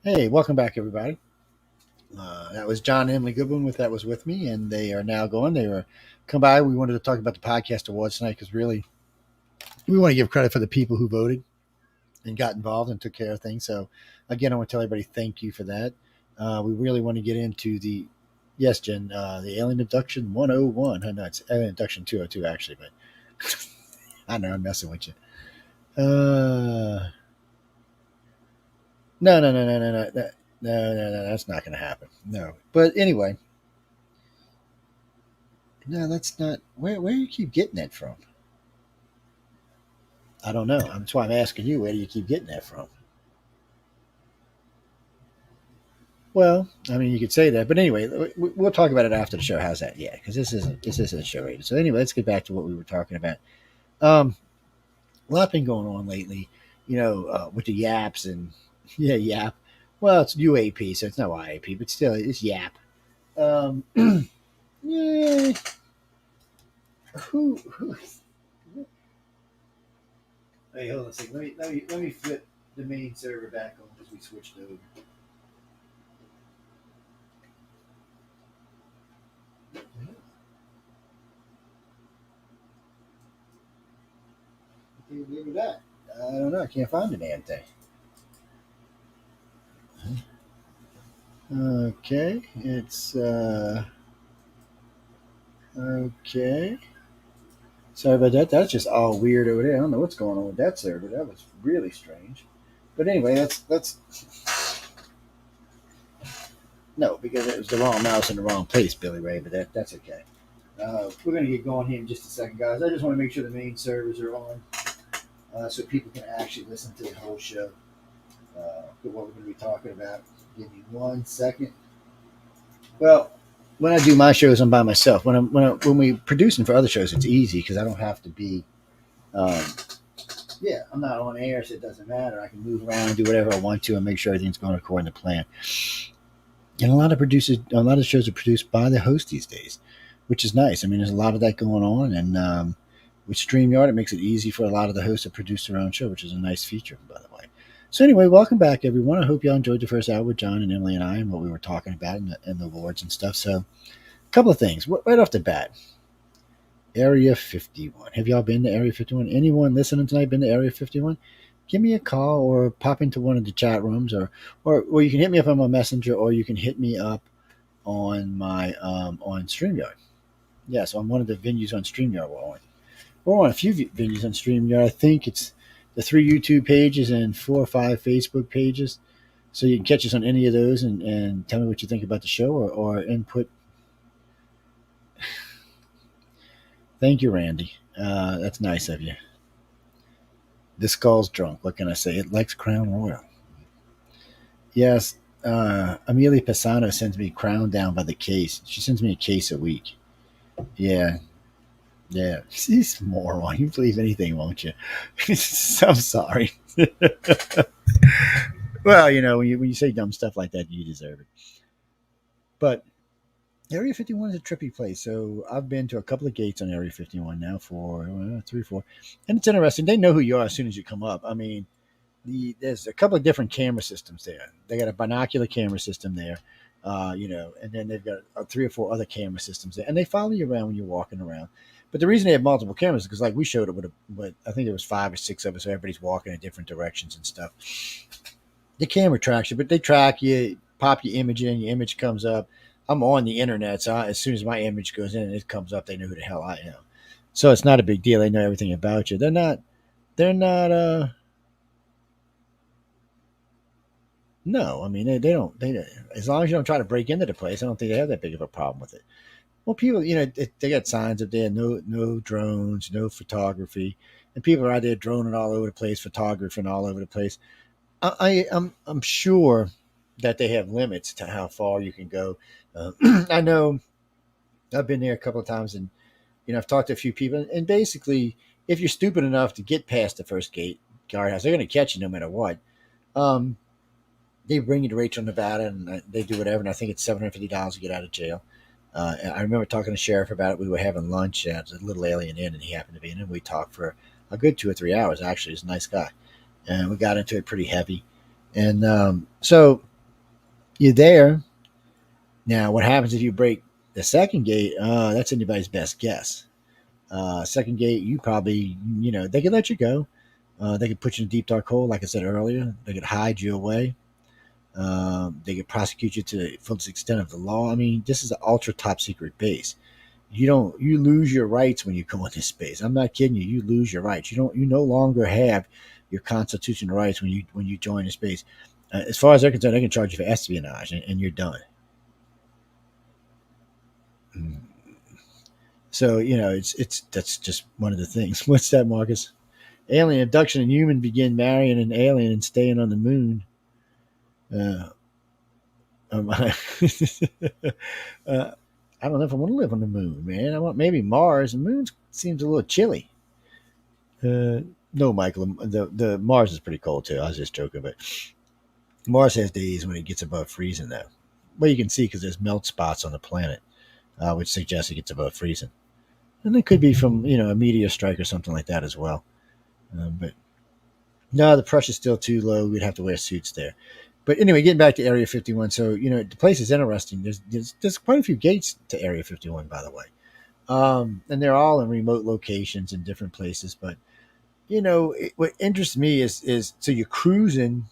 Hey, welcome back, everybody. That was John and Emily Goodwin with That Was With Me, and they are now going. They were come by. We wanted to talk about the podcast awards tonight because really, we want to give credit for the people who voted and got involved and took care of things. So, again, I want to tell everybody thank you for that. We really want to get into yes, Jen, the Alien Abduction 101. I know it's Alien Abduction 202, actually, but I know I'm messing with you. No, no, no, no, no, no, no, no, that's not going to happen. No. But anyway, no, that's not. Where do you keep getting that from? I don't know. That's why I'm asking you. Where do you keep getting that from? Well, I mean, you could say that, but anyway, we'll talk about it after the show. How's that? Yeah, because this isn't a show rated. So anyway, let's get back to what we were talking about. Um, a lot been going on lately, with the yaps and yeah, yap. Well, it's UAP, so it's not YAP, but still, it's yap. Um, yeah, who? Hey, hold on a second. Let me flip the main server back on because we switched over. Can't believe that. I don't know. I can't find the damn thing. Okay, it's okay. Sorry about that. That's just all weird over there. I don't know what's going on with that server. That was really strange. But anyway, that's no, because it was the wrong mouse in the wrong place, Billy Ray. But that's okay. We're gonna get going here in just a second, guys. I just want to make sure the main servers are on, so people can actually listen to the whole show. What we're going to be talking about. Give me 1 second. Well, when I do my shows, I'm by myself. When we producing for other shows, it's easy because I don't have to be. Um, yeah, I'm not on air, so it doesn't matter. I can move around and do whatever I want to and make sure everything's going according to plan. And a lot of shows are produced by the host these days, which is nice. I mean, there's a lot of that going on, and with StreamYard, it makes it easy for a lot of the hosts to produce their own show, which is a nice feature, by the way. So anyway, welcome back, everyone. I hope y'all enjoyed the first hour with John and Emily and I and what we were talking about and the awards and stuff. So, a couple of things right off the bat. Area 51. Have y'all been to Area 51? Anyone listening tonight been to Area 51? Give me a call or pop into one of the chat rooms, or you can hit me up on my messenger, or you can hit me up on my on StreamYard. Yeah, so I'm one of the venues on StreamYard we're on. We're on a few venues on StreamYard. I think it's the 3 YouTube pages and 4 or 5 Facebook pages. So you can catch us on any of those and tell me what you think about the show or input. Thank you, Randy. That's nice of you. The skull's drunk. What can I say? It likes Crown Royal. Yes, Amelia Pisano sends me Crown down by the case. She sends me a case a week. Yeah, yeah. She's a moron. You believe anything, won't you? I'm sorry. Well, when you say dumb stuff like that, you deserve it. But Area 51 is a trippy place. So I've been to a couple of gates on Area 51 now for 3, 4, and it's interesting. They know who you are as soon as you come up. I mean, there's a couple of different camera systems there. They got a binocular camera system there, and then they've got 3 or 4 other camera systems there, and they follow you around when you're walking around. But the reason they have multiple cameras is because, like, we showed it with I think there was 5 or 6 of us, so everybody's walking in different directions and stuff. The camera tracks you, but they track you, pop your image in, your image comes up. I'm on the internet, so as soon as my image goes in and it comes up, they know who the hell I am. So it's not a big deal. They know everything about you. They're not. No, I mean as long as you don't try to break into the place, I don't think they have that big of a problem with it. Well, people, they got signs up there: no drones, no photography, and people are out there droning all over the place, photographing all over the place. I'm sure that they have limits to how far you can go. I know I've been there a couple of times, and I've talked to a few people, and basically, if you're stupid enough to get past the first gate guardhouse, they're going to catch you no matter what. Um, they bring you to Rachel, Nevada, and they do whatever. And I think it's $750 to get out of jail. I remember talking to the sheriff about it. We were having lunch at a little alien inn, and he happened to be in it. And we talked for a good 2 or 3 hours. Actually, he's a nice guy, and we got into it pretty heavy. And so You're there. Now, what happens if you break the second gate? That's anybody's best guess. Second gate, you probably, they could let you go. They could put you in a deep dark hole, like I said earlier. They could hide you away. They could prosecute you to the fullest extent of the law. I mean, this is an ultra top secret base. You lose your rights when you go into space. I'm not kidding you. You lose your rights. You no longer have your constitutional rights when you join the space. As far as they're concerned, they can charge you for espionage, and you're done. Mm. So it's that's just one of the things. What's that, Marcus? Alien abduction and human begin marrying an alien and staying on the moon. Uh, um, uh, I don't know if I want to live on the moon, man. I want maybe Mars. The moon seems a little chilly. Uh, no, Michael. The Mars is pretty cold too. I was just joking, but Mars has days when it gets above freezing, though. Well, you can see because there's melt spots on the planet, which suggests it gets above freezing, and it could be from a meteor strike or something like that as well. But no, the pressure's still too low. We'd have to wear suits there. But anyway, getting back to Area 51. So the place is interesting. There's quite a few gates to Area 51, by the way, and they're all in remote locations in different places. But what interests me is so you're cruising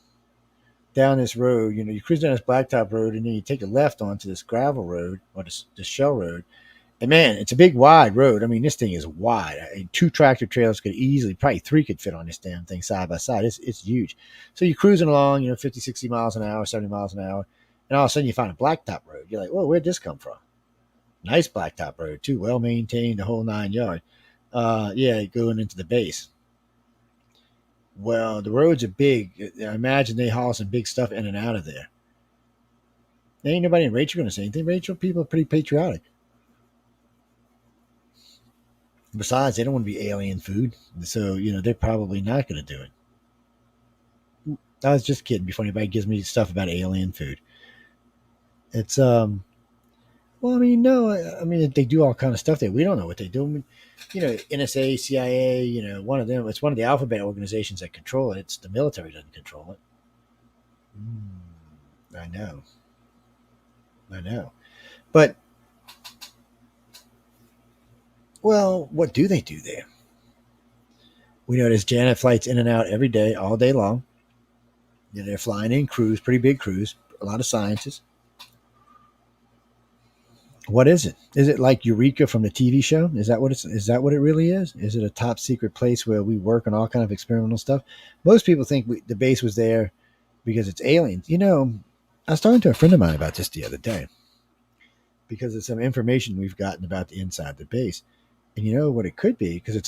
down this road. You cruise down this blacktop road, and then you take a left onto this gravel road or this shell road. And man, it's a big, wide road. I mean, this thing is wide. Two tractor trailers could easily, probably three could fit on this damn thing side by side. It's huge. So you're cruising along, 50, 60 miles an hour, 70 miles an hour. And all of a sudden you find a blacktop road. You're like, whoa, where'd this come from? Nice blacktop road, too. Well maintained, the whole 9 yards. Yeah, going into the base. Well, the roads are big. I imagine they haul some big stuff in and out of there. There ain't nobody in Rachel going to say anything. Rachel, people are pretty patriotic. Besides, they don't want to be alien food, so they're probably not going to do it. I was just kidding. Before anybody gives me stuff about alien food, it's Well, I mean, no, I mean they do all kind of stuff there. We don't know what they do. I mean, NSA, CIA, one of them. It's one of the alphabet organizations that control it. It's the military doesn't control it. I know, I know, but well, what do they do there? We know there's Janet flights in and out every day, all day long. They're flying in crews, pretty big crews, a lot of scientists. What is it? Is it like Eureka from the TV show? Is that what it really is? Is it a top secret place where we work on all kind of experimental stuff? Most people think the base was there because it's aliens. I was talking to a friend of mine about this the other day because of some information we've gotten about the inside of the base, and you know what it could be because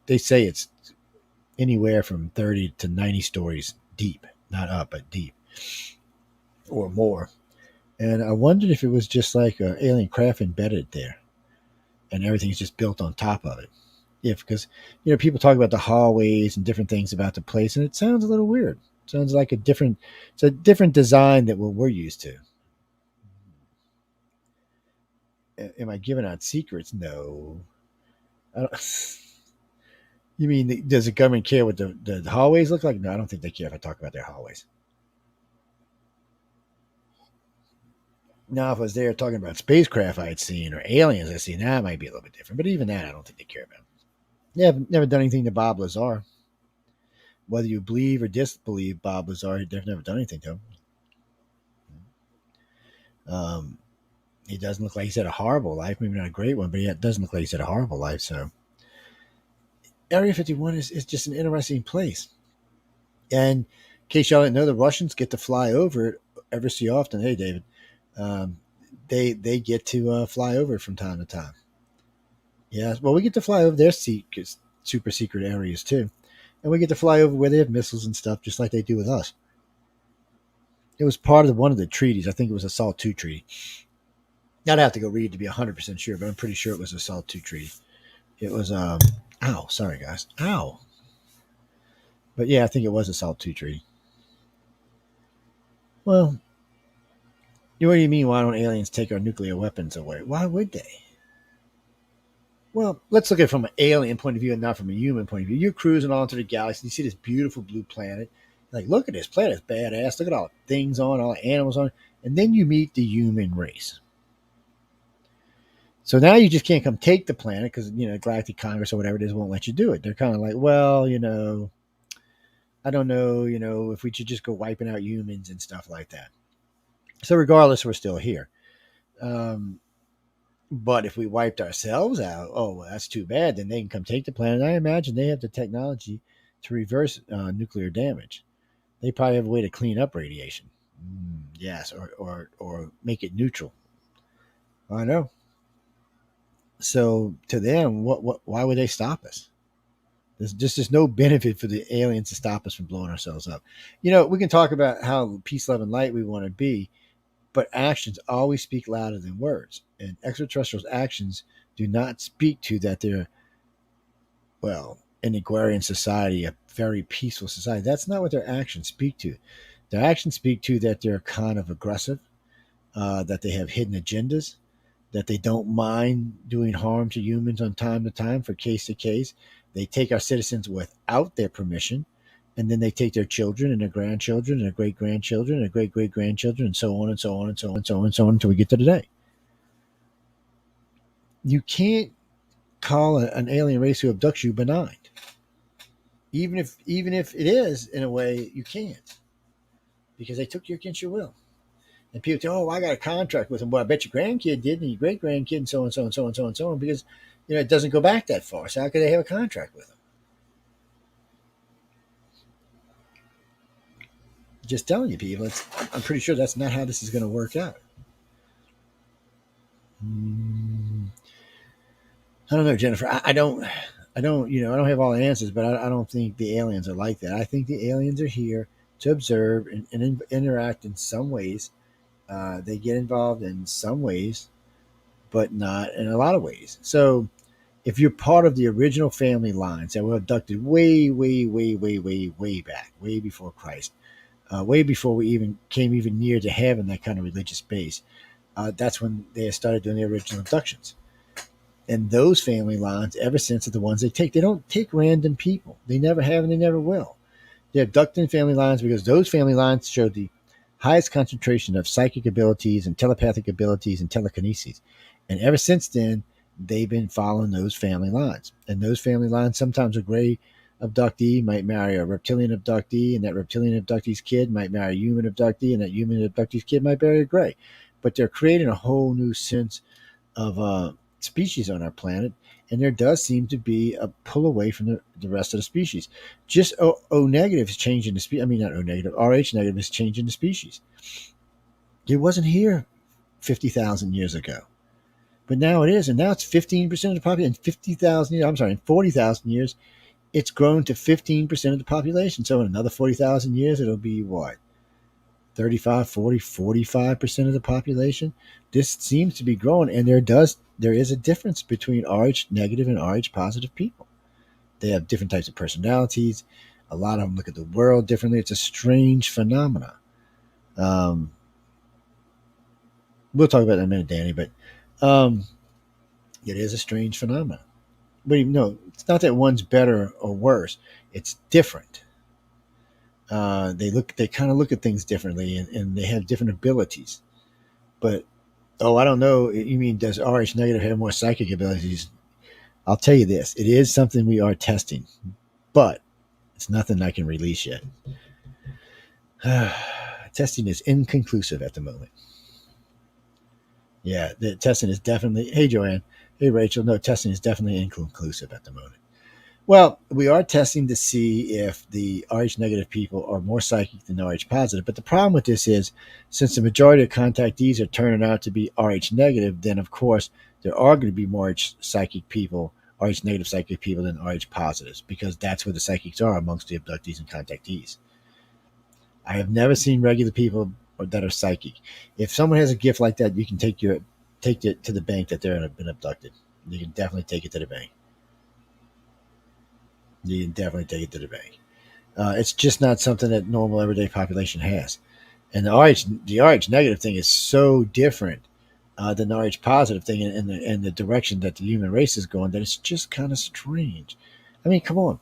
they say it's anywhere from 30 to 90 stories deep, not up but deep or more. And I wondered if it was just like an alien craft embedded there, and everything's just built on top of it. If because people talk about the hallways and different things about the place, and it sounds a little weird. It sounds like it's a different design than what we're used to. Am I giving out secrets? No. I don't, you mean does the government care what the hallways look like? No, I don't think they care if I talk about their hallways. Now, if I was there talking about spacecraft I'd seen or aliens I'd seen, that might be a little bit different. But even that, I don't think they care about. Yeah, I've never done anything to Bob Lazar. Whether you believe or disbelieve Bob Lazar, they've never done anything to him. Um, he doesn't look like he's had a horrible life. Maybe not a great one, but he doesn't look like he's had a horrible life. So, Area 51 is just an interesting place. And in case y'all didn't know, the Russians get to fly over it ever so often. Hey, David. Um, they get to fly over from time to time. Yeah, well, we get to fly over their super secret areas too, and we get to fly over where they have missiles and stuff, just like they do with us. It was part of one of the treaties. I think it was a SALT II treaty. I'd have to go read to be 100% sure, but I'm pretty sure it was a SALT II treaty. It was ow, sorry guys, ow. But yeah, I think it was a SALT II treaty. Well, what do you mean? Why don't aliens take our nuclear weapons away? Why would they? Well, let's look at it from an alien point of view and not from a human point of view. You're cruising onto the galaxy. You see this beautiful blue planet. Like, look at this planet, it's badass. Look at all the things on, all the animals on. And then you meet the human race. So now you just can't come take the planet because, Galactic Congress or whatever it is won't let you do it. They're kind of like, well, I don't know, if we should just go wiping out humans and stuff like that. So regardless, we're still here. Um, but if we wiped ourselves out, oh, well, that's too bad. Then they can come take the planet. I imagine they have the technology to reverse nuclear damage. They probably have a way to clean up radiation. Yes, or make it neutral. I know. So to them, why would they stop us? There's no benefit for the aliens to stop us from blowing ourselves up. We can talk about how peace, love, and light we want to be, but actions always speak louder than words. And extraterrestrials' actions do not speak to that they're, well, an agrarian society, a very peaceful society. That's not what their actions speak to. Their actions speak to that they're kind of aggressive, that they have hidden agendas, that they don't mind doing harm to humans on time to time for case to case. They take our citizens without their permission, and then they take their children and their grandchildren and their great grandchildren and their great great grandchildren and so on and so on and so on and so on and so on until we get to today. You can't call an alien race who abducts you benign. Even if it is, in a way, you can't, because they took you against your will. And people say, "Oh, I got a contract with them." Well, I bet your grandkid did, and your great grandkid, and so on, so on, so on, so on, so on, because it doesn't go back that far. So how could they have a contract with them? Just telling you, people. I'm pretty sure that's not how this is going to work out. I don't know, Jennifer. I don't, I don't have all the answers, but I don't think the aliens are like that. I think the aliens are here to observe and interact in some ways. They get involved in some ways, but not in a lot of ways. So if you're part of the original family lines that were abducted way, way, way, way, way, way back, way before Christ, way before we even came even near to having that kind of religious base, that's when they started doing the original abductions. And those family lines, ever since, are the ones they take. They don't take random people. They never have, and they never will. They abduct in family lines because those family lines show the highest concentration of psychic abilities and telepathic abilities and telekinesis. And ever since then, they've been following those family lines. And those family lines, sometimes a gray abductee might marry a reptilian abductee, and that reptilian abductee's kid might marry a human abductee, and that human abductee's kid might marry a gray. But they're creating a whole new sense of species on our planet, and there does seem to be a pull away from the rest of the species. Just O negative is changing the species. I mean, not O negative, RH negative is changing the species. It wasn't here 50,000 years ago, but now it is, and now it's 15% of the population. In 50,000 years, I'm sorry, in 40,000 years, it's grown to 15% of the population. So in another 40,000 years, it'll be what? 35, 40, 45% of the population. This seems to be growing, and there is a difference between RH negative and RH positive people. They have different types of personalities. A lot of them look at the world differently. It's a strange phenomenon. Um, we'll talk about that in a minute, Danny, but um, it is a strange phenomenon. But no, it's not that one's better or worse. It's different. They kind of look at things differently, and they have different abilities. But oh, I don't know. You mean, does RH negative have more psychic abilities? I'll tell you this: it is something we are testing, but it's nothing I can release yet. Testing is inconclusive at the moment. Yeah, the testing is definitely. Hey, Joanne. Hey, Rachel. No, testing is definitely inconclusive at the moment. Well, we are testing to see if the RH negative people are more psychic than RH positive. But the problem with this is, since the majority of contactees are turning out to be RH negative, then of course there are going to be more psychic people, RH negative psychic people than RH positives, because that's where the psychics are amongst the abductees and contactees. I have never seen regular people that are psychic. If someone has a gift like that, you can take it to the bank that they've been abducted. You can definitely take it to the bank. You can definitely take it to the bank. It's just not something that normal everyday population has. And the RH negative thing is so different than the RH positive thing, and the direction that the human race is going, that it's just kind of strange. I mean, come on.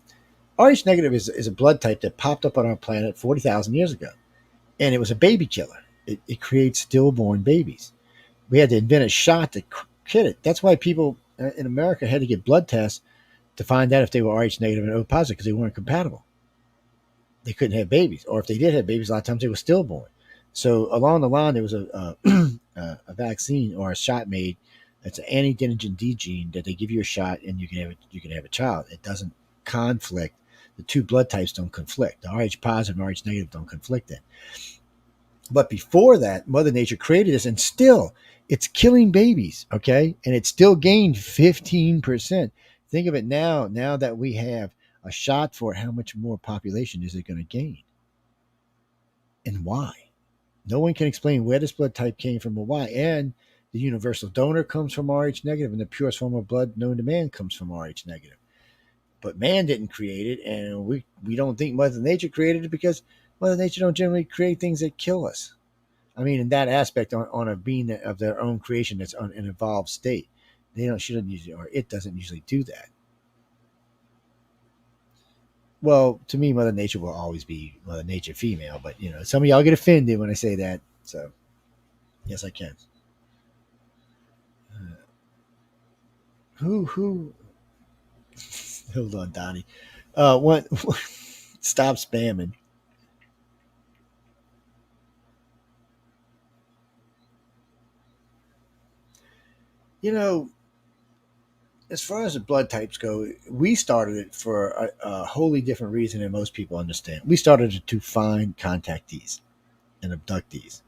Rh negative is a blood type that popped up on our planet 40,000 years ago, and it was a baby killer. It creates stillborn babies. We had to invent a shot to kid it. That's why people in America had to get blood tests to find out if they were Rh negative and O positive because they weren't compatible. They couldn't have babies, or if they did have babies, a lot of times they were stillborn. So along the line, there was a vaccine or a shot made. It's an anti-denigen D gene that they give you a shot and you can have a child. It doesn't conflict. The two blood types don't conflict. The Rh positive and Rh negative don't conflict then. But before that, Mother Nature created this, and still, it's killing babies. Okay, and it still gained 15%. Think of it now. Now that we have a shot for it, how much more population is it going to gain, and why? No one can explain where this blood type came from or why. And the universal donor comes from Rh negative, and the purest form of blood known to man comes from Rh negative. But man didn't create it, and we don't think Mother Nature created it because Mother Nature don't generally create things that kill us. I mean, in that aspect, on a being of their own creation that's on an evolved state, they don't shouldn't usually, or it doesn't usually do that. Well, to me, Mother Nature will always be Mother Nature female, but some of y'all get offended when I say that. So yes, I can. Who? Hold on, Donnie. One, stop spamming. You know, as far as the blood types go, we started it for a wholly different reason than most people understand. We started it to find contactees and abductees.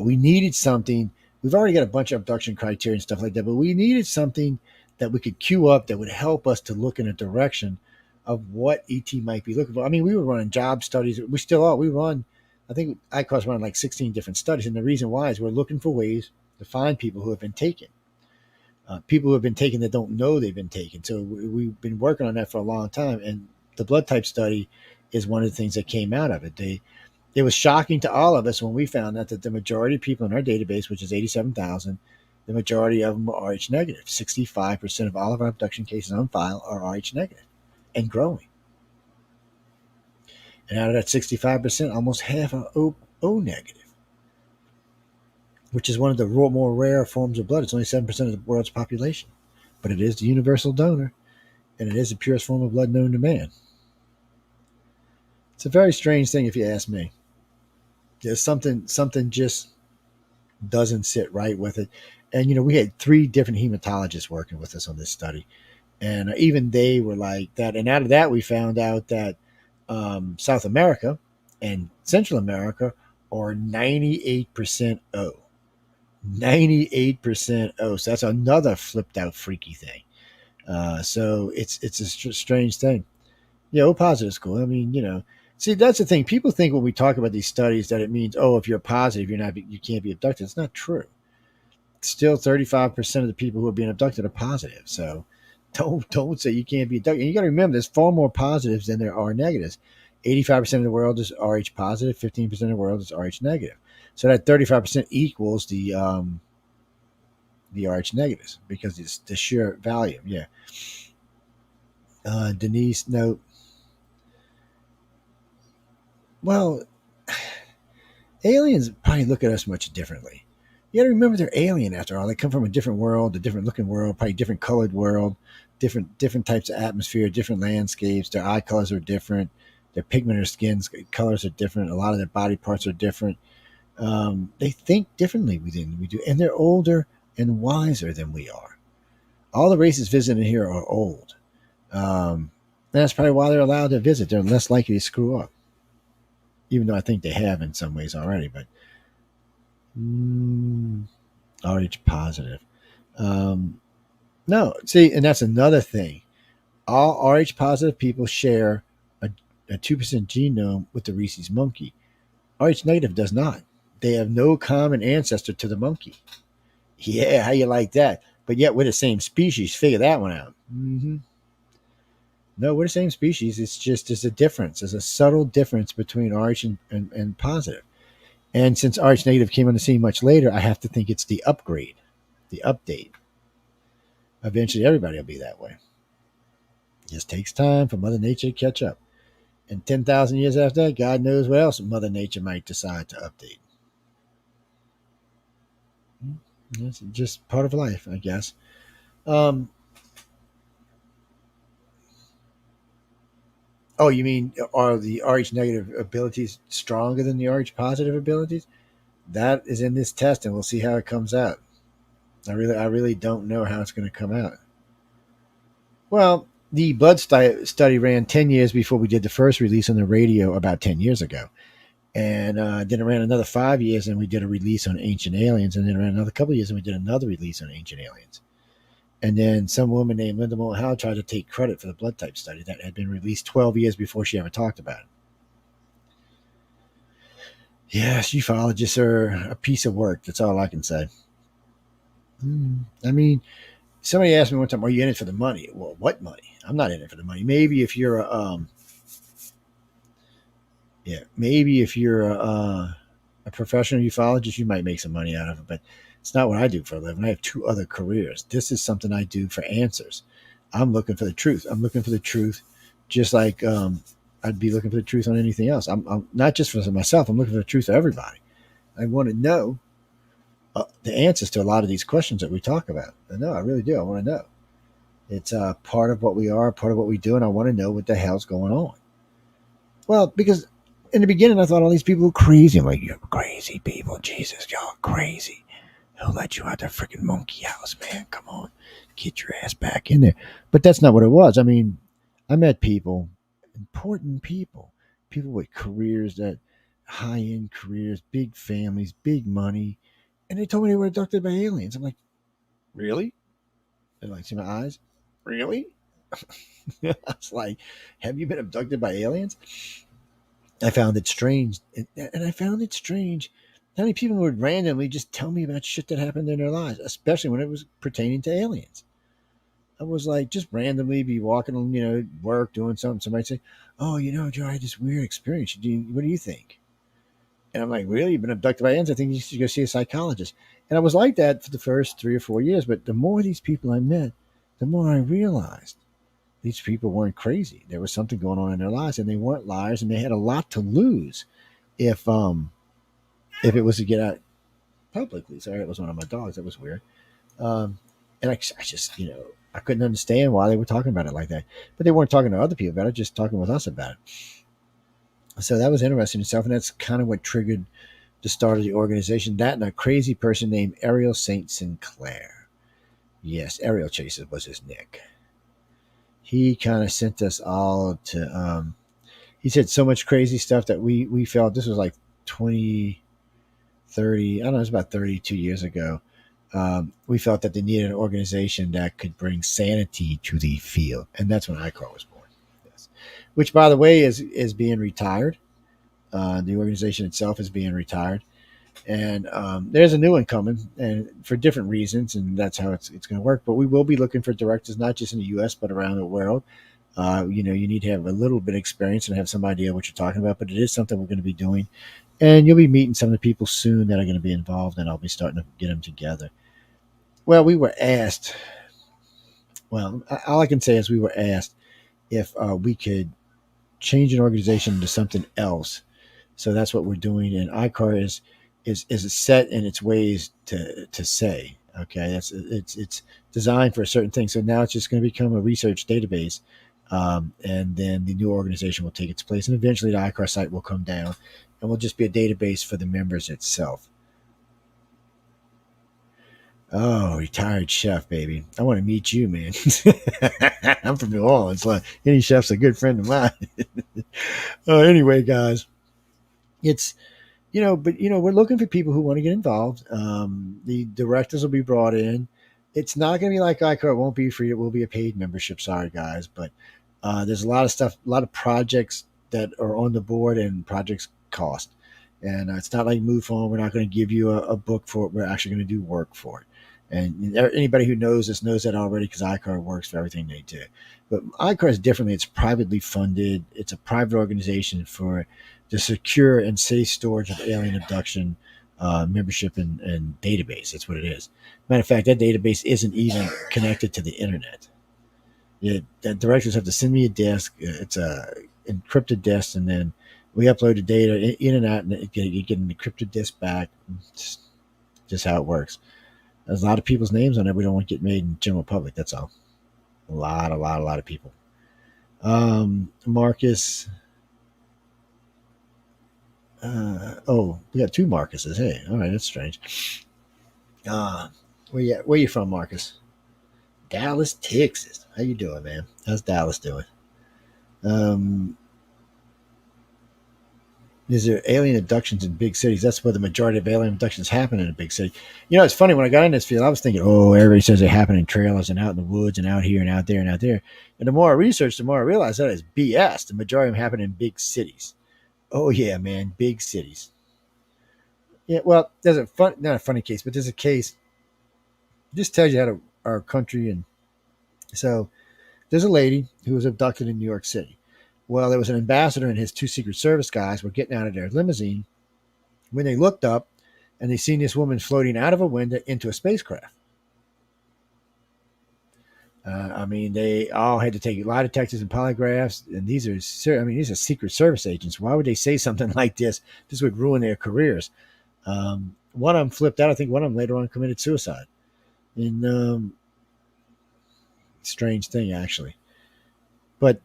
We needed something. We've already got a bunch of abduction criteria and stuff like that, but we needed something that we could queue up that would help us to look in a direction of what ET might be looking for. I mean, we were running job studies. We still are. We run, I think ICOS run like 16 different studies. And the reason why is we're looking for ways to find people who have been taken. People who have been taken that don't know they've been taken. So we've been working on that for a long time. And the blood type study is one of the things that came out of it. It was shocking to all of us when we found out that the majority of people in our database, which is 87,000, the majority of them are Rh negative. 65% of all of our abduction cases on file are Rh negative and growing. And out of that 65%, almost half are O negative, which is one of the more rare forms of blood. It's only 7% of the world's population, but it is the universal donor, and it is the purest form of blood known to man. It's a very strange thing if you ask me. There's something just doesn't sit right with it. And we had three different hematologists working with us on this study, and even they were like that. And out of that, we found out that South America and Central America are 98% O. 98% O. So that's another flipped out freaky thing. So it's a strange thing. Yeah, O positive is cool. I mean, see, that's the thing. People think when we talk about these studies that it means, oh, if you're positive, you can't be abducted. It's not true. Still, 35% of the people who are being abducted are positive. So don't say you can't be abducted. And you got to remember, there's far more positives than there are negatives. 85% of the world is Rh positive. 15% of the world is Rh negative. So that 35% equals the Rh negatives because it's the sheer volume. Yeah. Denise, no. Well, aliens probably look at us much differently. You got to remember they're alien after all. They come from a different world, a different looking world, probably different colored world, different types of atmosphere, different landscapes. Their eye colors are different. Their pigment of skin colors are different. A lot of their body parts are different. They think differently than we do, and they're older and wiser than we are. All the races visiting here are old. That's probably why they're allowed to visit. They're less likely to screw up, even though I think they have in some ways already. But Rh positive. No, see, and that's another thing. All Rh positive people share a 2% genome with the rhesus monkey. Rh negative does not. They have no common ancestor to the monkey. Yeah, how you like that? But yet we're the same species. Figure that one out. No, we're the same species. It's just there's a difference. There's a subtle difference between Rh and positive. And since Rh negative came on the scene much later, I have to think it's the upgrade, the update. Eventually, everybody will be that way. Just takes time for Mother Nature to catch up. And 10,000 years after that, God knows what else Mother Nature might decide to update. It's just part of life, I guess. Um, oh, you mean are the RH negative abilities stronger than the RH positive abilities? That is in this test, and we'll see how it comes out. I really don't know how it's going to come out. Well, the blood study ran 10 years before we did the first release on the radio about 10 years ago. And then it ran another 5 years, and we did a release on ancient aliens. And then it ran another couple of years, and we did another release on ancient aliens. And then some woman named Linda Moulton Howe tried to take credit for the blood type study that had been released 12 years before she ever talked about it. Yes, ufologists are a piece of work. That's all I can say. I mean, somebody asked me one time, "Are you in it for the money?" Well, what money? I'm not in it for the money. Maybe if you're a professional ufologist, you might make some money out of it, but it's not what I do for a living. I have two other careers. This is something I do for answers. I'm looking for the truth. I'm looking for the truth, just like I'd be looking for the truth on anything else. I'm not just for myself. I'm looking for the truth for everybody. I want to know the answers to a lot of these questions that we talk about. No, I really do. I want to know. It's part of what we are, part of what we do, and I want to know what the hell's going on. Well, because in the beginning, I thought all these people were crazy. I'm like, you're crazy people. Jesus, y'all crazy. Who let you out that freaking monkey house, man? Come on. Get your ass back in there. But that's not what it was. I mean, I met people, important people with careers that high end careers, big families, big money. And they told me they were abducted by aliens. I'm like, really? They like, see my eyes? Really? I was like, have you been abducted by aliens? I found it strange, and I found it strange how many people would randomly just tell me about shit that happened in their lives, especially when it was pertaining to aliens. I was like, just randomly be walking on, work, doing something. Somebody say, "Oh, Joe, I had this weird experience. What do you think?" And I'm like, "Really? You've been abducted by aliens? I think you should go see a psychologist." And I was like that for the first 3 or 4 years. But the more these people I met, the more I realized these people weren't crazy. There was something going on in their lives, and they weren't liars, and they had a lot to lose if it was to get out publicly. Sorry, it was one of my dogs. That was weird. And I just, I couldn't understand why they were talking about it like that. But they weren't talking to other people about it, just talking with us about it. So that was interesting itself, and that's kind of what triggered the start of the organization. That and a crazy person named Ariel St. Sinclair. Yes, Ariel Chaser was his nick. He kind of sent us all to. He said so much crazy stuff that we felt this was like 20, 30. I don't know, it was about 32 years ago. We felt that they needed an organization that could bring sanity to the field, and that's when ICAR was born. Yes. Which, by the way, is being retired. The organization itself is being retired, and there's a new one coming, and for different reasons, and that's how it's going to work. But we will be looking for directors, not just in the U.S. but around the world. You need to have a little bit of experience and have some idea what you're talking about, but it is something we're going to be doing. And you'll be meeting some of the people soon that are going to be involved, and I'll be starting to get them together. Well, we were asked. Well, all I can say is we were asked if we could change an organization into something else. So that's what we're doing. And ICAR is set in its ways to say. Okay, it's designed for a certain thing. So now it's just going to become a research database, and then the new organization will take its place, and eventually the ICAR site will come down, and will just be a database for the members itself. Oh, retired chef, baby. I want to meet you, man. I'm from New Orleans. Like, any chef's a good friend of mine. Anyway, guys, it's, we're looking for people who want to get involved. The directors will be brought in. It's not going to be like ICAR. It won't be free. It will be a paid membership. Sorry, guys. But there's a lot of stuff, a lot of projects that are on the board, and projects cost. And it's not like MoveOn. We're not going to give you a book for it. We're actually going to do work for it. And anybody who knows this knows that already, because ICAR works for everything they do. But ICAR is differently. It's privately funded. It's a private organization for the secure and safe storage of alien abduction membership and database. That's what it is. Matter of fact, that database isn't even connected to the internet. Yeah, the directors have to send me a disk. It's a encrypted disk, and then we upload the data in and out, and you get an encrypted disk back. It's just how it works. There's a lot of people's names on it. We don't want to get made in general public. That's all. A lot of people. Marcus. Oh, we got two Marcuses. Hey, all right, that's strange. Uh, where you from, Marcus? Dallas, Texas. How you doing, man? How's Dallas doing? Um, is there alien abductions in big cities? That's where the majority of alien abductions happen, in a big city. You know, it's funny, when I got in this field, I was thinking, oh, everybody says they happen in trailers and out in the woods and out here and out there and out there. And the more I researched, the more I realized that is BS. The majority of them happen in big cities. Oh yeah, man, big cities. Yeah, well, there's not a funny case, but there's a case. This tells you how to our country. And so there's a lady who was abducted in New York City. Well, there was an ambassador and his two Secret Service guys were getting out of their limousine when they looked up and they seen this woman floating out of a window into a spacecraft. I mean, they all had to take lie detectors and polygraphs, and these are Secret Service agents. Why would they say something like this? This would ruin their careers. One of them flipped out. I think one of them later on committed suicide. And strange thing, actually. But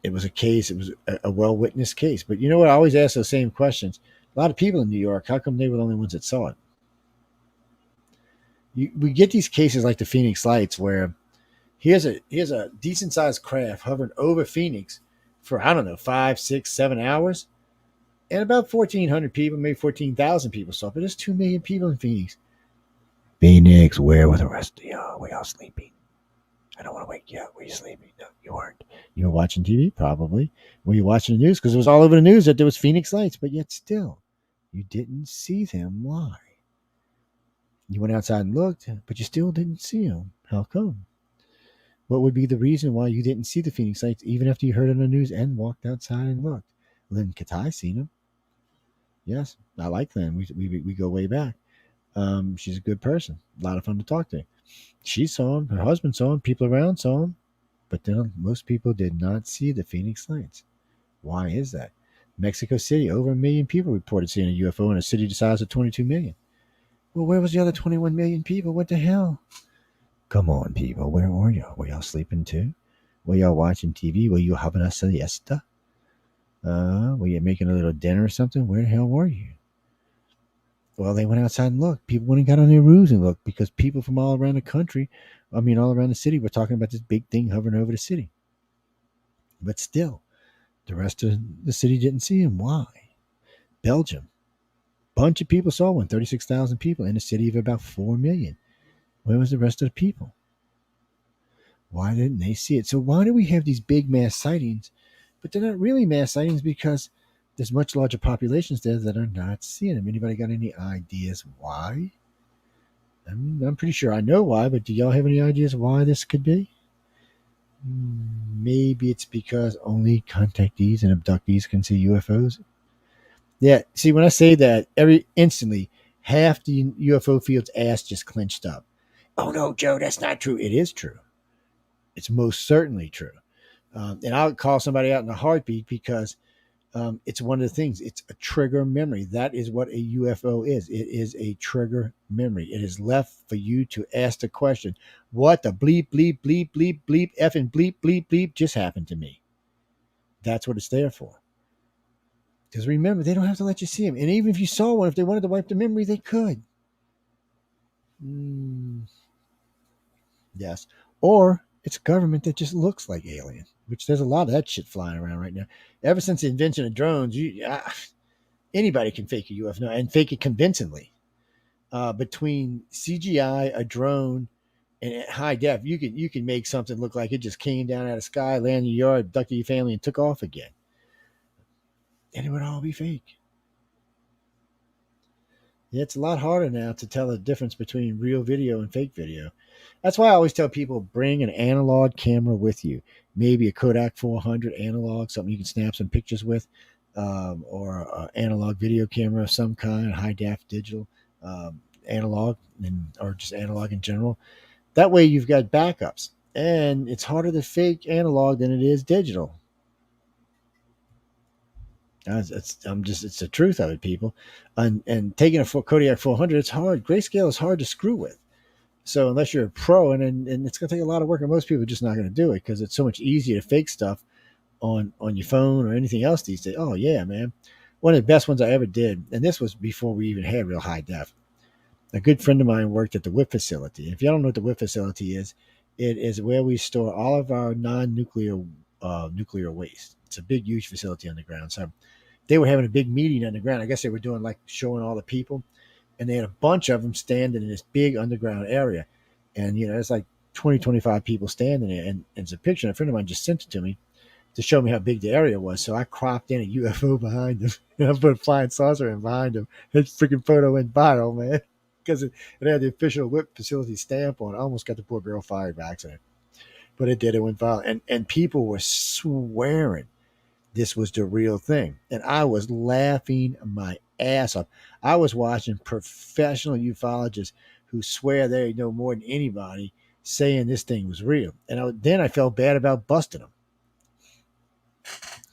it was a case. It was a well witnessed case. But you know what? I always ask those same questions. A lot of people in New York. How come they were the only ones that saw it? We get these cases like the Phoenix Lights, where here's a decent sized craft hovering over Phoenix for, I don't know, 5, 6, 7 hours, and about 1,400 people, maybe 14,000 people saw it. But there's 2 million people in Phoenix. Phoenix, where were the rest of y'all? We all sleeping. I don't want to wake you up. Were you sleeping? No, you weren't. You were watching TV, probably. Were you watching the news? Because it was all over the news that there was Phoenix Lights, but yet still, you didn't see them. Why? You went outside and looked, but you still didn't see them. How come? What would be the reason why you didn't see the Phoenix Lights even after you heard it on the news and walked outside and looked? Lynn Katai seen them. Yes, I like Lynn. We go way back. She's a good person. A lot of fun to talk to. She saw him. Her husband saw him. People around saw him. But then most people did not see the Phoenix Lights. Why is that? Mexico City, over 1 million people reported seeing a UFO in a city the size of 22 million. Well, where was the other 21 million people? What the hell? Come on, people. Where were y'all? Were y'all sleeping too? Were y'all watching TV? Were you having a siesta? Were you making a little dinner or something? Where the hell were you? Well, they went outside and looked. People went and got on their roofs and looked, because people from all around the country, all around the city, were talking about this big thing hovering over the city. But still, the rest of the city didn't see him. Why? Belgium. Bunch of people saw one, 36,000 people in a city of about 4 million. Where was the rest of the people? Why didn't they see it? So why do we have these big mass sightings, but they're not really mass sightings, because there's much larger populations there that are not seeing them? Anybody got any ideas why? I'm pretty sure I know why, but do y'all have any ideas why this could be? Maybe it's because only contactees and abductees can see UFOs. Yeah, see, when I say that, every instantly half the UFO field's ass just clenched up. Oh no, Joe, that's not true. It is true. It's most certainly true. And I'll call somebody out in a heartbeat, because it's one of the things. It's a trigger memory. That is what a UFO is. It is a trigger memory. It is left for you to ask the question, what the bleep, bleep, bleep, bleep, bleep, effing bleep, bleep, bleep just happened to me? That's what it's there for. Because remember, they don't have to let you see them. And even if you saw one, if they wanted to wipe the memory, they could. Yes. Or it's a government that just looks like alien, which there's a lot of that shit flying around right now. Ever since the invention of drones, anybody can fake a UFO and fake it convincingly. Between CGI, a drone, and high def, you can make something look like it just came down out of the sky, landed in your yard, abducted your family, and took off again. And it would all be fake. Yeah, it's a lot harder now to tell the difference between real video and fake video. That's why I always tell people, bring an analog camera with you. Maybe a Kodak 400 analog, something you can snap some pictures with, or an analog video camera of some kind, high def digital, analog, or just analog in general. That way you've got backups. and it's harder to fake analog than it is digital. It's the truth of it, people. And taking a Kodiak 400, it's hard. Grayscale is hard to screw with. So unless you're a pro, and it's going to take a lot of work, and most people are just not going to do it because it's so much easier to fake stuff on your phone or anything else these days. Oh yeah, man. One of the best ones I ever did, and this was before we even had real high def. A good friend of mine worked at the WIP facility. If you don't know what the WIP facility is, it is where we store all of our non-nuclear nuclear waste. It's a big, huge facility on the ground. So they were having a big meeting on the ground. I guess they were doing like showing all the people, and they had a bunch of them standing in this big underground area. And, it's like 20, 25 people standing there. And it's a picture. And a friend of mine just sent it to me to show me how big the area was. So I cropped in a UFO behind him. And I put a flying saucer in behind him. That freaking photo went viral, man. Because it had the official WIP facility stamp on it. I almost got the poor girl fired by accident. But it did. It went viral. And people were swearing this was the real thing. And I was laughing my ass off. I was watching professional ufologists who swear they know more than anybody saying this thing was real. And then I felt bad about busting them.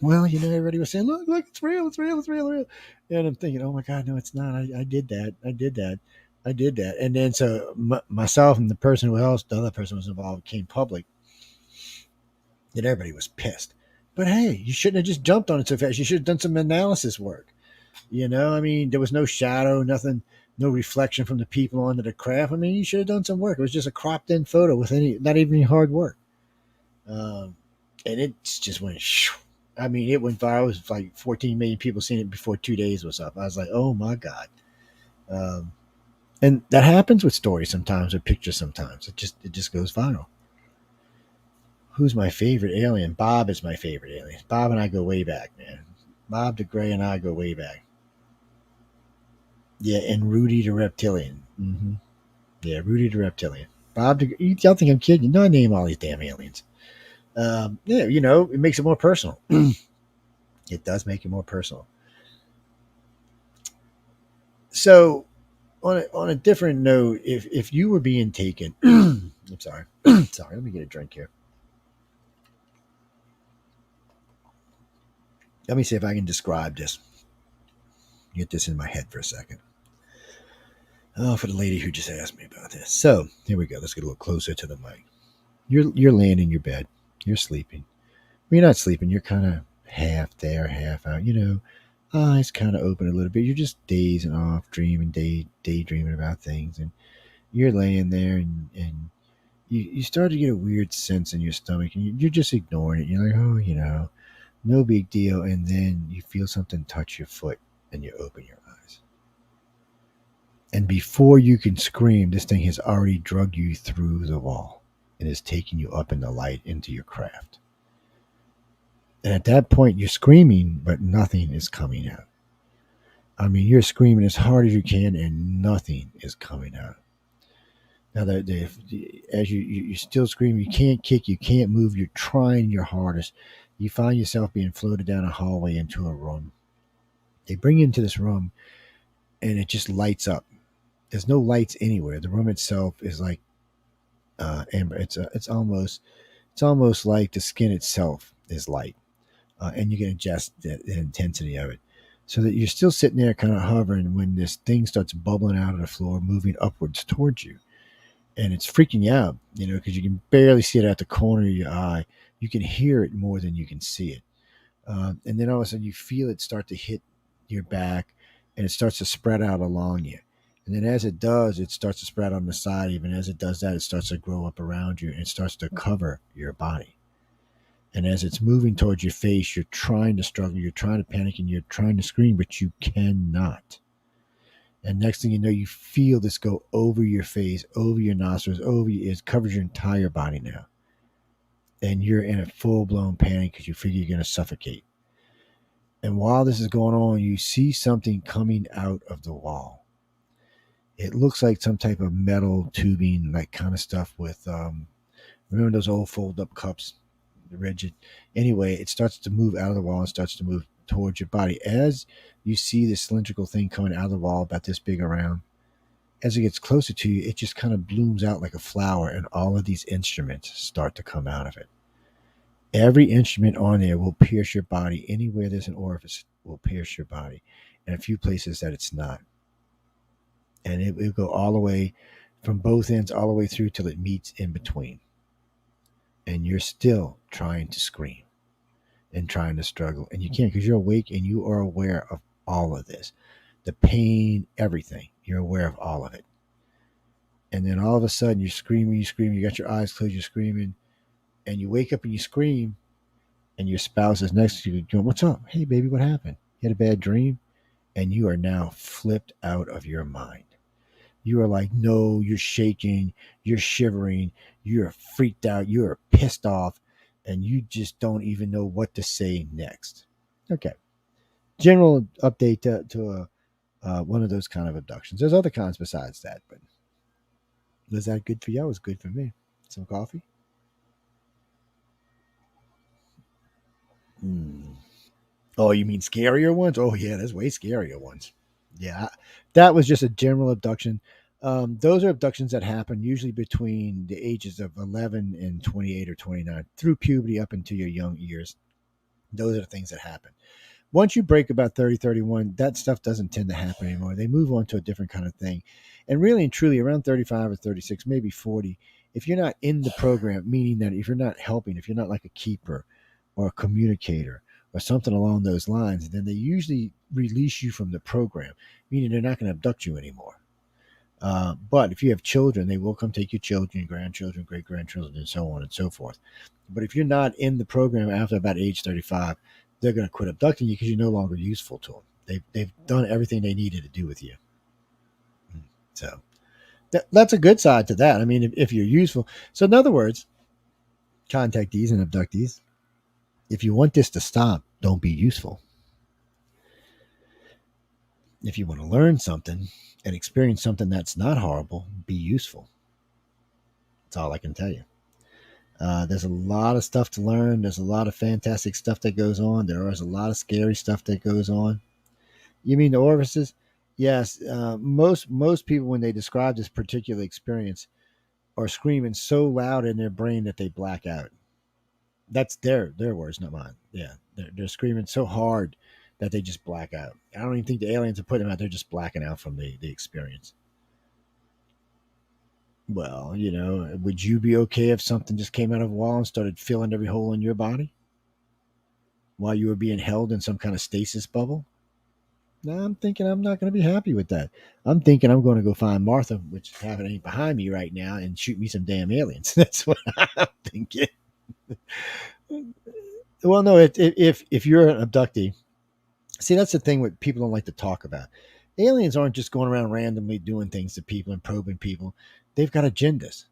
Well, everybody was saying, look, it's real, it's real, it's real, it's real. And I'm thinking, oh my God, no, it's not. I did that. I did that. I did that. And then so myself and the person who else, the other person was involved, came public. And everybody was pissed. But hey, you shouldn't have just jumped on it so fast. You should have done some analysis work. I mean, there was no shadow, nothing, no reflection from the people onto the craft. I mean, you should have done some work. It was just a cropped in photo with not even any hard work. And it just went, shoo. I mean, it went viral. It was like 14 million people seen it before 2 days was up. I was like, oh my God. And that happens with stories sometimes, or pictures sometimes. It just goes viral. Who's my favorite alien? Bob is my favorite alien. Bob and I go way back, man. Bob the Gray and I go way back. Yeah, and Rudy the Reptilian. Yeah, Rudy the Reptilian. Bob the y'all think I'm kidding? I name all these damn aliens. Yeah, it makes it more personal. It does make it more personal. So, on a different note, if you were being taken, I'm sorry, sorry, let me get a drink here. Let me see if I can describe this. Get this in my head for a second. Oh, for the lady who just asked me about this. So here we go. Let's get a little closer to the mic. You're laying in your bed. You're sleeping. Well, you're not sleeping. You're kind of half there, half out. Eyes kind of open a little bit. You're just dazing off, dreaming, daydreaming about things, and you're laying there, and you start to get a weird sense in your stomach, and you're just ignoring it. You're like, oh, no big deal, and then you feel something touch your foot, and you open your eyes. And before you can scream, this thing has already drugged you through the wall and is taking you up in the light into your craft. And at that point, you're screaming, but nothing is coming out. I mean, you're screaming as hard as you can, and nothing is coming out. Now, as you're still screaming, you can't kick, you can't move, you're trying your hardest. You find yourself being floated down a hallway into a room. They bring you into this room, and it just lights up. There's no lights anywhere. The room itself is like amber. It's almost like the skin itself is light, and you can adjust the intensity of it, so that you're still sitting there, kind of hovering when this thing starts bubbling out of the floor, moving upwards towards you, and it's freaking you out, because you can barely see it at the corner of your eye. You can hear it more than you can see it, and then all of a sudden you feel it start to hit your back, and it starts to spread out along you. And then as it does, it starts to spread on the side. Even as it does that, it starts to grow up around you and it starts to cover your body. And as it's moving towards your face, you're trying to struggle, you're trying to panic, and you're trying to scream, but you cannot. And next thing you know, you feel this go over your face, over your nostrils, over your ears, covers your entire body now. And you're in a full-blown panic because you figure you're going to suffocate. And while this is going on, you see something coming out of the wall. It looks like some type of metal tubing, like kind of stuff with, remember those old fold-up cups, the rigid. Anyway, it starts to move out of the wall and starts to move towards your body. As you see this cylindrical thing coming out of the wall about this big around, as it gets closer to you, it just kind of blooms out like a flower, and all of these instruments start to come out of it. Every instrument on there will pierce your body. Anywhere there's an orifice will pierce your body, and a few places that it's not. And it will go all the way from both ends, all the way through till it meets in between. And you're still trying to scream and trying to struggle. And you can't because you're awake and you are aware of all of this, the pain, everything. You're aware of all of it. And then all of a sudden you're screaming, you got your eyes closed, you're screaming, and you wake up and you scream, and your spouse is next to you going, "What's up? Hey, baby, what happened? You had a bad dream?" And you are now flipped out of your mind. You are like, no, you're shaking, you're shivering, you're freaked out, you're pissed off, and you just don't even know what to say next. Okay. General update to one of those kind of abductions. There's other kinds besides that, but was that good for you? It was good for me. Some coffee? Mm. Oh, you mean scarier ones? Oh, yeah, there's way scarier ones. Yeah, that was just a general abduction. Those are abductions that happen usually between the ages of 11 and 28 or 29 through puberty up into your young years. Those are the things that happen. Once you break about 30, 31, that stuff doesn't tend to happen anymore. They move on to a different kind of thing. And really and truly, around 35 or 36, maybe 40, if you're not in the program, meaning that if you're not helping, if you're not like a keeper or a communicator or something along those lines, then they usually release you from the program, meaning they're not going to abduct you anymore. But if you have children, they will come take your children, your grandchildren, great grandchildren, and so on and so forth. But if you're not in the program after about age 35, they're going to quit abducting you because you're no longer useful to them. They've done everything they needed to do with you. So that's a good side to that. I mean, if you're useful. So, in other words, contactees and abductees, if you want this to stop, don't be useful. If you want to learn something and experience something that's not horrible, be useful. That's all I can tell you. There's a lot of stuff to learn. There's a lot of fantastic stuff that goes on. There is a lot of scary stuff that goes on. You mean the orifices? Yes. Most people, when they describe this particular experience, are screaming so loud in their brain that they black out. That's their words, not mine. Yeah, they're screaming so hard that they just black out. I don't even think the aliens are putting them out. They're just blacking out from the experience. Well, would you be okay if something just came out of a wall and started filling every hole in your body while you were being held in some kind of stasis bubble? Now I'm thinking I'm not going to be happy with that. I'm thinking I'm going to go find Martha, which is happening behind me right now, and shoot me some damn aliens. That's what I'm thinking. Well, no, if you're an abductee, see, that's the thing what people don't like to talk about. Aliens aren't just going around randomly doing things to people and probing people. They've got agendas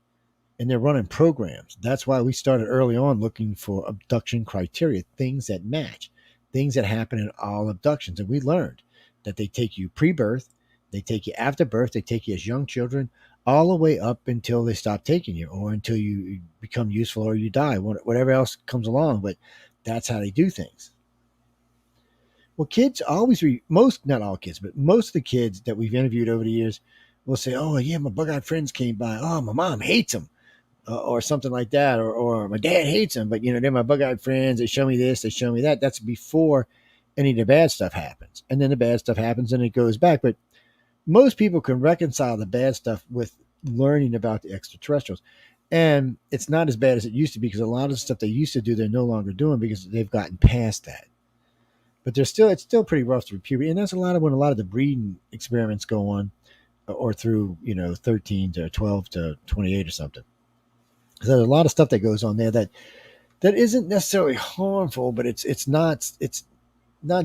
and they're running programs. That's why we started early on looking for abduction criteria, things that match, things that happen in all abductions. And we learned that they take you pre-birth, they take you after birth, they take you as young children, all the way up until they stop taking you or until you become useful or you die, whatever else comes along. But that's how they do things. Well, kids always most, not all kids, but most of the kids that we've interviewed over the years will say, "Oh yeah, my bug-eyed friends came by. Oh, my mom hates them." Or something like that, or my dad hates them, but they're my bug-eyed friends. They show me this, they show me that. That's before any of the bad stuff happens, and then the bad stuff happens and it goes back. But most people can reconcile the bad stuff with learning about the extraterrestrials, and it's not as bad as it used to be because a lot of the stuff they used to do they're no longer doing because they've gotten past that. But it's still pretty rough through puberty, and that's a lot of when a lot of the breeding experiments go on, or through 13 to 12 to 28 or something. So there's a lot of stuff that goes on there that isn't necessarily harmful, but it's not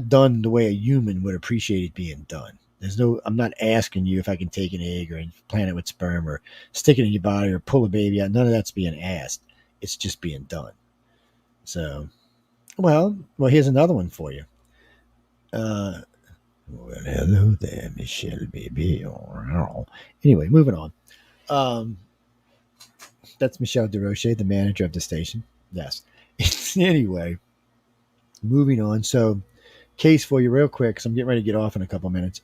done the way a human would appreciate it being done. There's no I'm not asking you if I can take an egg or plant it with sperm or stick it in your body or pull a baby out. None of that's being asked. It's just being done. So well, here's another one for you. Uh, well, hello there, Michelle, baby. Anyway, moving on. Um, that's Michelle DeRoche, the manager of the station. Yes. Anyway, moving on. So, case for you, real quick, because I'm getting ready to get off in a couple minutes.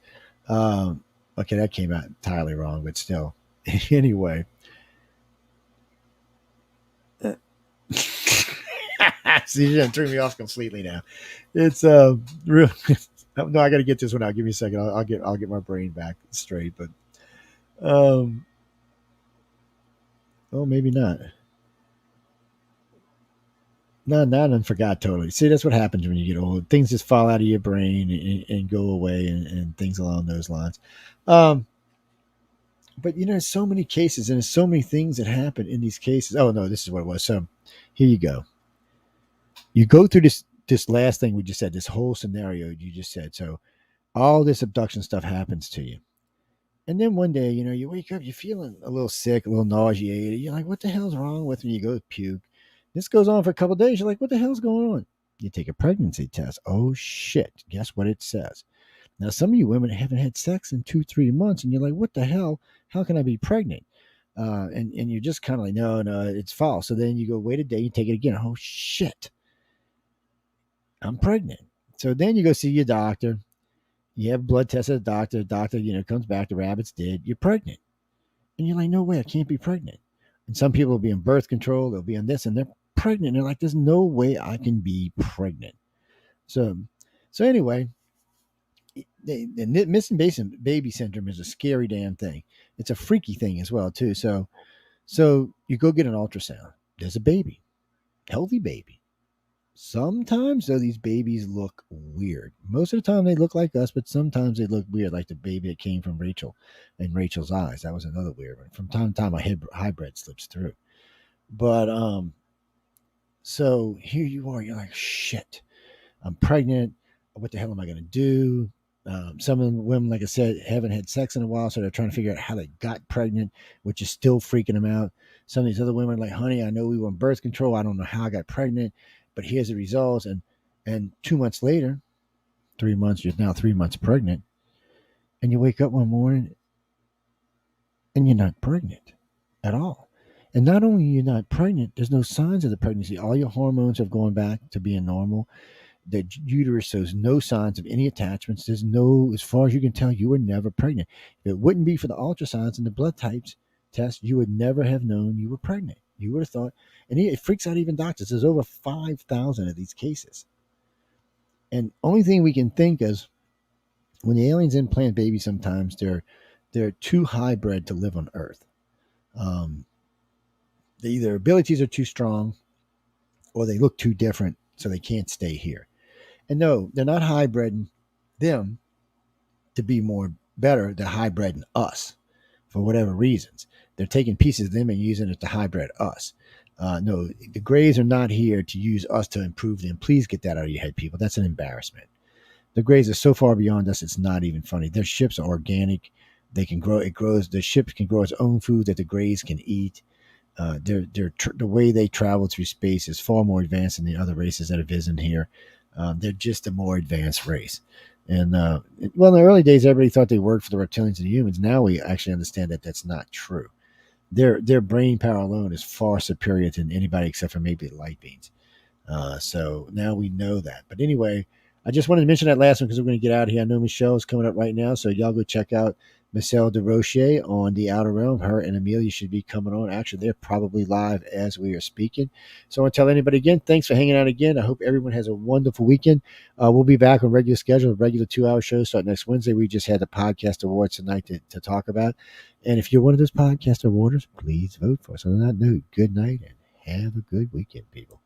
Um, Okay, that came out entirely wrong, but still. Anyway. See, you threw me off completely now. It's real. No, I got to get this one out. Give me a second. I'll get my brain back straight. But um, oh, maybe not. No, not and forgot totally. See, that's what happens when you get old. Things just fall out of your brain and go away, and things along those lines. Um, but there's so many cases, and there's so many things that happen in these cases. Oh no, this is what it was. So here you go. You go through this last thing we just said. This whole scenario you just said. So all this abduction stuff happens to you. And then one day, you wake up, you're feeling a little sick, a little nauseated. You're like, what the hell's wrong with me? You go puke. This goes on for a couple of days. You're like, what the hell's going on? You take a pregnancy test. Oh, shit. Guess what it says? Now, some of you women haven't had sex in 2, 3 months, and you're like, what the hell? How can I be pregnant? And you're just kind of like, no, it's false. So then you go, wait a day, you take it again. Oh, shit. I'm pregnant. So then you go see your doctor. You have a blood test at the doctor. The doctor, comes back, the rabbit's dead. You're pregnant. And you're like, no way, I can't be pregnant. And some people will be on birth control. They'll be on this, and they're pregnant. They're like, there's no way I can be pregnant. So anyway, the missing baby syndrome is a scary damn thing. It's a freaky thing as well, too. So you go get an ultrasound. There's a baby, healthy baby. Sometimes, though, these babies look weird. Most of the time, they look like us, but sometimes they look weird, like the baby that came from Rachel and Rachel's eyes. That was another weird one. From time to time, a hybrid slips through. But so here you are. You're like, shit, I'm pregnant. What the hell am I going to do? Some of the women, like I said, haven't had sex in a while, so they're trying to figure out how they got pregnant, which is still freaking them out. Some of these other women are like, honey, I know we were on birth control. I don't know how I got pregnant, but here's the results. And 2 months later, 3 months, you're now 3 months pregnant, and you wake up one morning and you're not pregnant at all. And not only are you not pregnant, there's no signs of the pregnancy. All your hormones have gone back to being normal. The uterus shows no signs of any attachments. There's no, as far as you can tell, you were never pregnant. If it wouldn't be for the ultrasounds and the blood types test, you would never have known you were pregnant. You would have thought, and it freaks out even doctors. There's over 5,000 of these cases. And only thing we can think is when the aliens implant babies, sometimes they're too hybrid to live on Earth. Their abilities are too strong, or they look too different, so they can't stay here. And no, they're not hybriding them to be more better. They're hybriding us for whatever reasons. They're taking pieces of them and using it to hybrid us. No, the Greys are not here to use us to improve them. Please get that out of your head, people. That's an embarrassment. The Greys are so far beyond us, it's not even funny. Their ships are organic. They can grow. It grows. The ship can grow its own food that the Greys can eat. The way they travel through space is far more advanced than the other races that have visited here. They're just a more advanced race. And well, in the early days, everybody thought they worked for the reptilians and the humans. Now we actually understand that that's not true. Their brain power alone is far superior than anybody except for maybe the light beings. So now we know that. But anyway, I just wanted to mention that last one because we're going to get out of here. I know Michelle is coming up right now, so y'all go check out Michelle DeRoche on The Outer Realm. Her and Amelia should be coming on. Actually, they're probably live as we are speaking. So I want to tell anybody again, thanks for hanging out again. I hope everyone has a wonderful weekend. We'll be back on regular schedule, regular 2-hour shows start next Wednesday. We just had the podcast awards tonight to talk about. And if you're one of those podcast awarders, please vote for us. On that note, good night and have a good weekend, people.